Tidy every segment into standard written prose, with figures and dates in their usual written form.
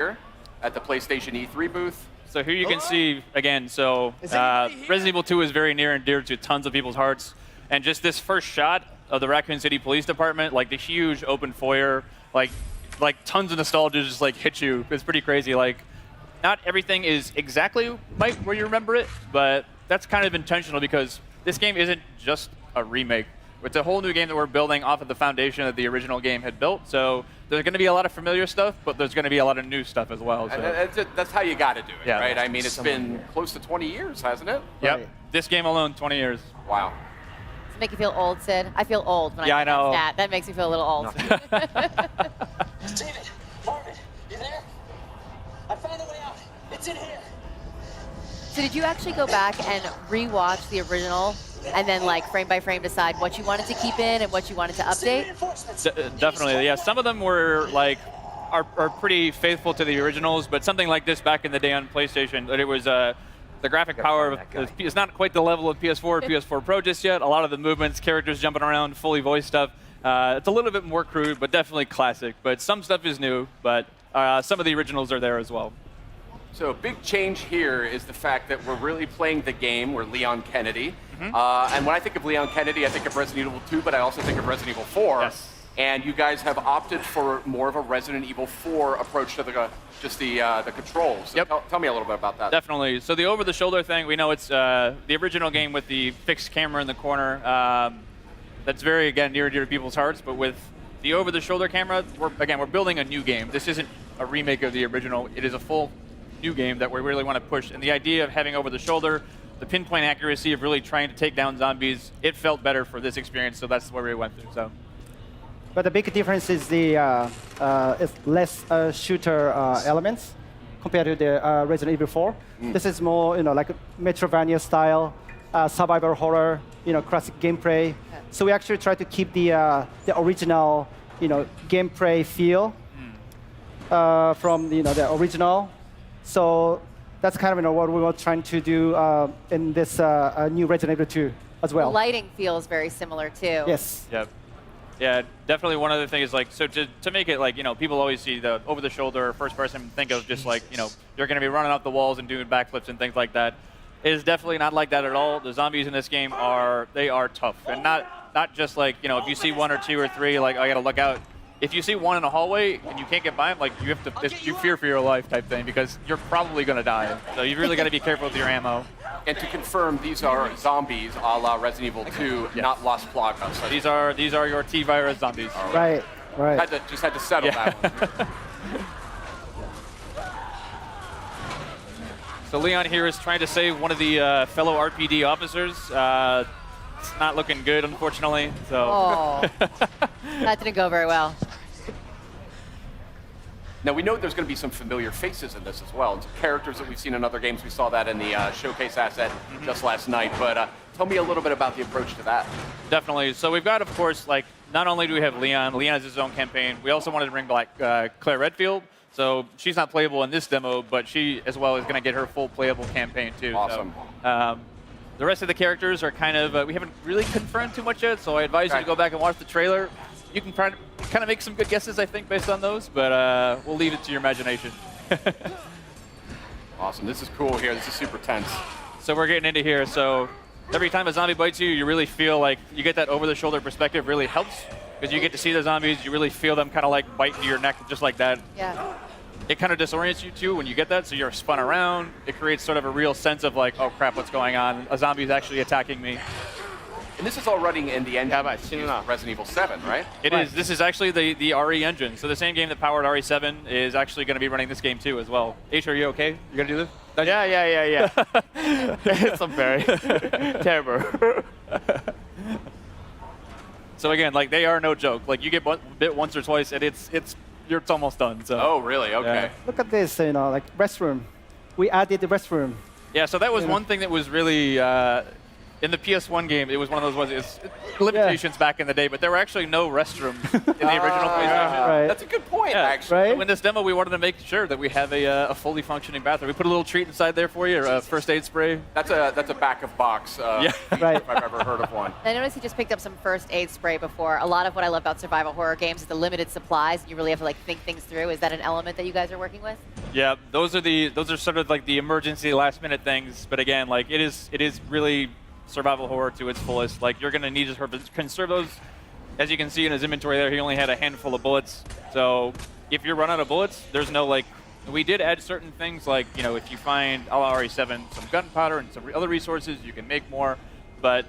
here at the PlayStation E3 booth. So here you can see, again, so Resident Evil 2 is very near and dear to tons of people's hearts. And just this first shot of the Raccoon City Police Department, like the huge open foyer, like tons of nostalgia just like hit you. It's pretty crazy. Like, not everything is exactly where you remember it, but that's kind of intentional because this game isn't just a remake. It's a whole new game that we're building off of the foundation that the original game had built. So there's going to be a lot of familiar stuff, but there's going to be a lot of new stuff as well. So. That's how you got to do it, Yeah. right? I mean, it's been close to 20 years, hasn't it? Yep. Right. This game alone, 20 years. Wow. Does it make you feel old, Sid? I feel old when Yeah, I I know. that. That makes me feel a little old. David, Marvin, you there? I found a way out. It's in here. So did you actually go back and rewatch the original and then like frame by frame decide what you wanted to keep in and what you wanted to update? Reinforcements. Definitely, yeah. Some of them were like are pretty faithful to the originals, but something like this back in the day on PlayStation, it was the graphic power is not quite the level of PS4 or PS4 Pro just yet. A lot of the movements, characters jumping around, fully voiced stuff. It's a little bit more crude, but definitely classic. But some stuff is new, but some of the originals are there as well. So a big change here is the fact that we're really playing the game. We're Leon Kennedy. And when I think of Leon Kennedy, I think of Resident Evil 2, but I also think of Resident Evil 4. Yes. And you guys have opted for more of a Resident Evil 4 approach to the controls. So Yep. tell me a little bit about that. Definitely. So the over-the-shoulder thing, we know it's the original game with the fixed camera in the corner. That's very, again, near and dear to people's hearts. But with the over-the-shoulder camera, we're building a new game. This isn't a remake of the original. It is a full new game that we really want to push. And the idea of having over-the-shoulder, the pinpoint accuracy of really trying to take down zombies, it felt better for this experience. So that's where we went through. So. But the big difference is the is less shooter elements compared to the Resident Evil 4. This is more, like a Metroidvania style, survival horror, classic gameplay. So we actually try to keep the original, gameplay feel from the original. So that's kind of what we were trying to do in this new Resident Evil 2 as The well. lighting feels very similar too. Yes. Yep. Yeah, definitely one other thing is like, so to make it like, people always see the over-the-shoulder first person and think of just like, you're going to be running up the walls and doing backflips and things like that. It is definitely not like that at all. The zombies in this game are tough. And not just like, if you see one or two or three, like, I got to look out. If you see one in a hallway and you can't get by them, like, you have to, you fear for your life type thing because you're probably going to die. So you've really got to be careful with your ammo. And to confirm, these are zombies a la Resident Evil 2, Yes. not Las Plagas. So These are your T-virus zombies. Right. just had to settle that one. So Leon here is trying to save one of the fellow RPD officers. It's not looking good, unfortunately. So. Oh, that didn't go very well. Now, we know there's going to be some familiar faces in this as well. And some characters that we've seen in other games. We saw that in the showcase asset just last night. But tell me a little bit about the approach to that. Definitely. So we've got, of course, like, not only do we have Leon has his own campaign, we also wanted to bring back Claire Redfield. So she's not playable in this demo, but she, as well, is going to get her full playable campaign, too. Awesome. So, the rest of the characters are kind of, we haven't really confirmed too much yet, so I advise you to go back and watch the trailer. You can kind of make some good guesses, I think, based on those, but we'll leave it to your imagination. Awesome. This is cool here. This is super tense. So we're getting into here. So every time a zombie bites you, you really feel like you get that over-the-shoulder perspective really helps because you get to see the zombies. You really feel them kind of like bite into your neck just like that. Yeah. It kind of disorients you too when you get that, so you're spun around. It creates sort of a real sense of like, oh crap, what's going on? A zombie's actually attacking me. And this is all running in the engine Yeah, used in Resident Evil 7, right? It is. This is actually the RE engine. So the same game that powered RE7 is actually going to be running this game too as well. H, are you okay? You going to do this? Yeah. It's very terrible. So again, like they are no joke. Like you get bit once or twice, and it's almost done. So. Oh, really? Okay. Yeah. Look at this, restroom. We added the restroom. Yeah, so that was one thing that was really in the PS1 game, it was one of those ones. It's limitations back in the day, but there were actually no restrooms in the original PlayStation. Right. That's a good point, Yeah. actually. Right. So in this demo, we wanted to make sure that we have a fully functioning bathroom. We put a little treat inside there for you, a first aid spray. That's a back of box. Yeah. Right. If I've ever heard of one. I noticed you just picked up some first aid spray before. A lot of what I love about survival horror games is the limited supplies. You really have to like think things through. Is that an element that you guys are working with? Yeah, those are sort of like the emergency last minute things. But again, like it is really survival horror to its fullest. Like you're gonna need to conserve those. As you can see in his inventory there, he only had a handful of bullets. So if you run out of bullets, there's no like. We did add certain things like, you know, if you find a la RE7 some gunpowder and some other resources, you can make more. But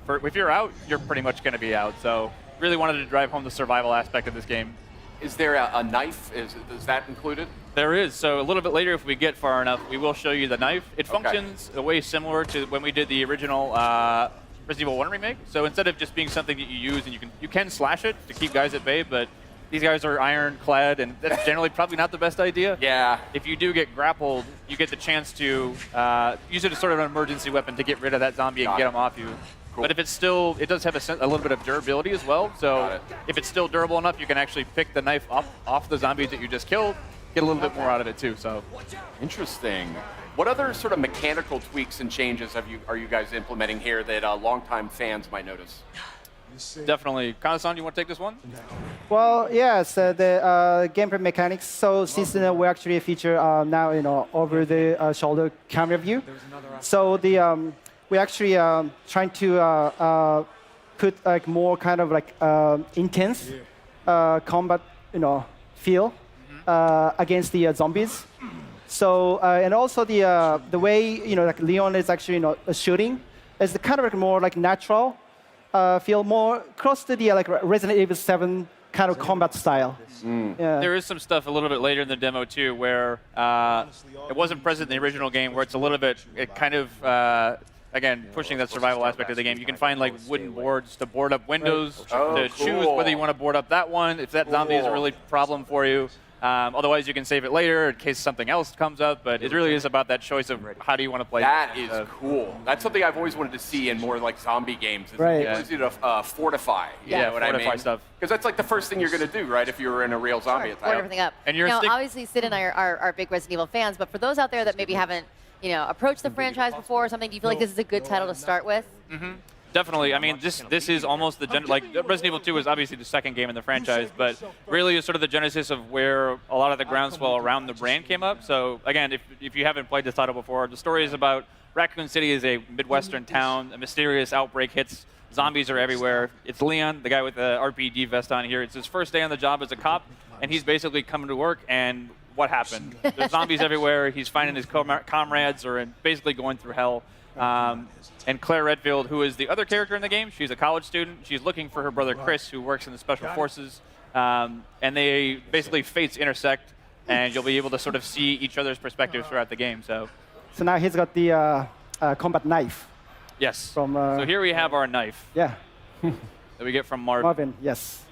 if you're out, you're pretty much going to be out. So really wanted to drive home the survival aspect of this game. Is there a knife? Is that included? There is. So a little bit later, if we get far enough, we will show you the knife. It Okay. functions a way similar to when we did the original Resident Evil 1 remake. So instead of just being something that you use and you can slash it to keep guys at bay, but these guys are ironclad, and that's generally probably not the best idea. Yeah. If you do get grappled, you get the chance to use it as sort of an emergency weapon to get rid of that zombie and Got get it. him off you. Cool. But if it's still, it does have a little bit of durability as well. Got So it. if it's still durable enough, you can actually pick the knife off the zombies that you just killed, get a little bit more out of it too. So Interesting. What other sort of mechanical tweaks and changes are you guys implementing here that longtime fans might notice? definitely, Kana-san, you want to take this one? Well, yes, the gameplay mechanics. So since we actually feature now, over the shoulder camera view. So we actually trying to put like more kind of like intense combat, feel against the zombies. So and also the way like Leon is actually shooting is kind of like more like natural. Feel more close to the like Resident Evil 7 kind of combat style. Yeah. There is some stuff a little bit later in the demo too, where it wasn't present in the original game, where it's a little bit, it kind of, again, pushing that survival aspect of the game. You can find like wooden boards to board up windows, Oh, to choose cool. whether you want to board up that one, if that zombie is a Cool. really problem for you. Otherwise, you can save it later in case something else comes up. But it really is about that choice of how do you want to play. That is cool. That's something I've always wanted to see in more like zombie games. Is Right. the ability to fortify. You Yeah, know what I fortify mean? stuff. Because that's like the first thing you're going to do, right? If you were in a real zombie Board attack. everything up. And you're a now, stick- obviously, Sid and I are big Resident Evil fans, but for those out there that maybe haven't, approached the franchise before or something, do you feel like this is a good title to start with? Definitely. I mean, this is almost the like Resident Evil 2 is obviously the second game in the franchise, but really is sort of the genesis of where a lot of the groundswell around the brand came up. So again, if you haven't played this title before, the story is about Raccoon City is a Midwestern town. A mysterious outbreak hits. Zombies are everywhere. It's Leon, the guy with the RPD vest on here. It's his first day on the job as a cop, and he's basically coming to work, and what happened? There's zombies everywhere. He's finding his comrades are basically going through hell. And Claire Redfield, who is the other character in the game, she's a college student. She's looking for her brother Chris, who works in the Special Forces. And they basically fates intersect, and you'll be able to sort of see each other's perspectives throughout the game. So So now he's got the combat knife yes. from. So here we have our knife Yeah, that we get from Marvin. Marvin. Yes.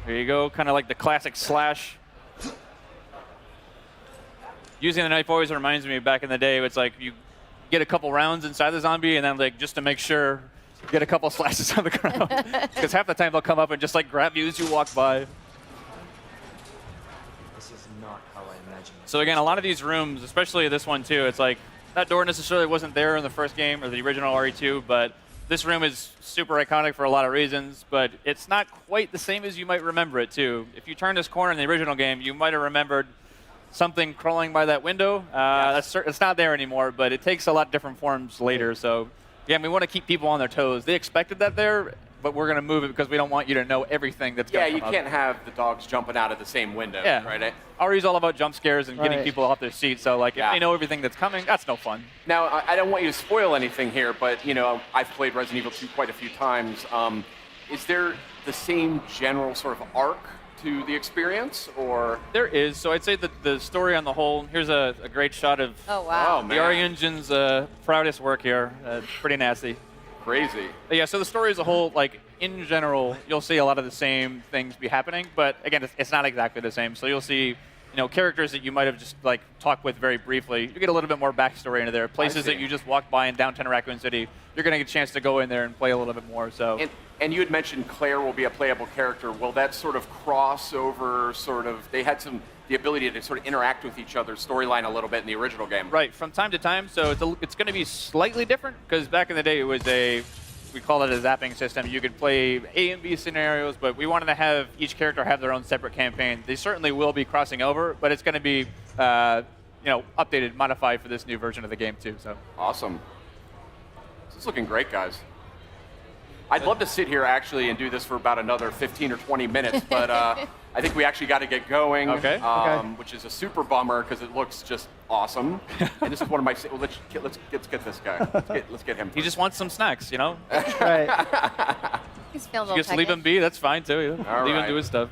There you go, kind of like the classic slash. Using the knife always reminds me of back in the day. It's like you get a couple rounds inside the zombie, and then like just to make sure, get a couple slashes on the ground. Because half the time they'll come up and just like grab you as you walk by. This is not how I imagined it. So again, a lot of these rooms, especially this one too, it's like that door necessarily wasn't there in the first game or the original RE2, but this room is super iconic for a lot of reasons, but it's not quite the same as you might remember it too. If you turn this corner in the original game, you might have remembered something crawling by that window. It's not there anymore, but it takes a lot different forms later. So again, we want to keep people on their toes. They expected that there, but we're going to move it because we don't want you to know everything that's Yeah, going to you come can't up. have the dogs jumping out of the same window, Yeah. right? RE's all about jump scares and getting Right. people off their seats. So like, Yeah. if they know everything that's coming, that's no fun. Now, I don't want you to spoil anything here, but I've played Resident Evil 2 quite a few times. Is there the same general sort of arc to the experience, or? There is. So I'd say that the story on the whole, here's a great shot of Oh, wow. Oh, the RE Engine's proudest work here. Pretty nasty. Crazy. But yeah, so the story as a whole, like in general, you'll see a lot of the same things be happening, but again, it's not exactly the same. So you'll see characters that you might have just like talked with very briefly. You get a little bit more backstory into there. Places that you just walked by in downtown Raccoon City, you're going to get a chance to go in there and play a little bit more. So. And you had mentioned Claire will be a playable character. Will that sort of crossover, they had the ability to sort of interact with each other's storyline a little bit in the original game? Right, from time to time. So it's going to be slightly different because back in the day it was we called it a zapping system. You could play A and B scenarios, but we wanted to have each character have their own separate campaign. They certainly will be crossing over, but it's going to be updated, modified for this new version of the game too. So awesome. This is looking great, guys. I'd love to sit here actually and do this for about another 15 or 20 minutes, but I think we actually got to get going. Okay. Which is a super bummer because it looks just awesome. And this is one of my. Well, let's get this guy. Let's get him. he just wants some snacks, Right. He's feeling a You little just leave him peckish. be. That's fine too. All Leave right. him do his stuff.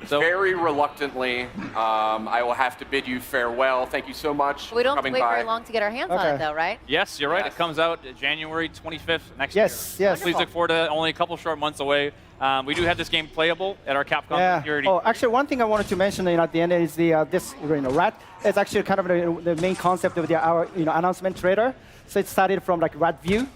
So Very reluctantly, I will have to bid you farewell. Thank you so much But we don't for have to coming wait by. very long to get our hands on Okay. it, though, right? yes, you're right. Yes. It comes out January 25th next Yes, year. yes. Please look forward to it. Only a couple short months away. We do have this game playable at our Capcom Yeah. Security. Oh, actually, one thing I wanted to mention at the end is this rat. It's actually kind of the main concept of our announcement trailer. So it started from like rat view.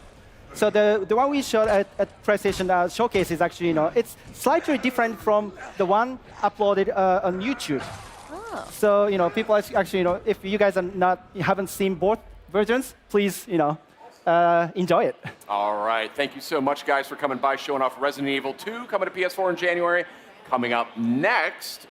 So the one we showed at PlayStation Showcase is actually it's slightly different from the one uploaded on YouTube. Oh. So people actually if you guys haven't seen both versions, please enjoy it. All right. Thank you so much, guys, for coming by, showing off Resident Evil 2, coming to PS4 in January. Coming up next,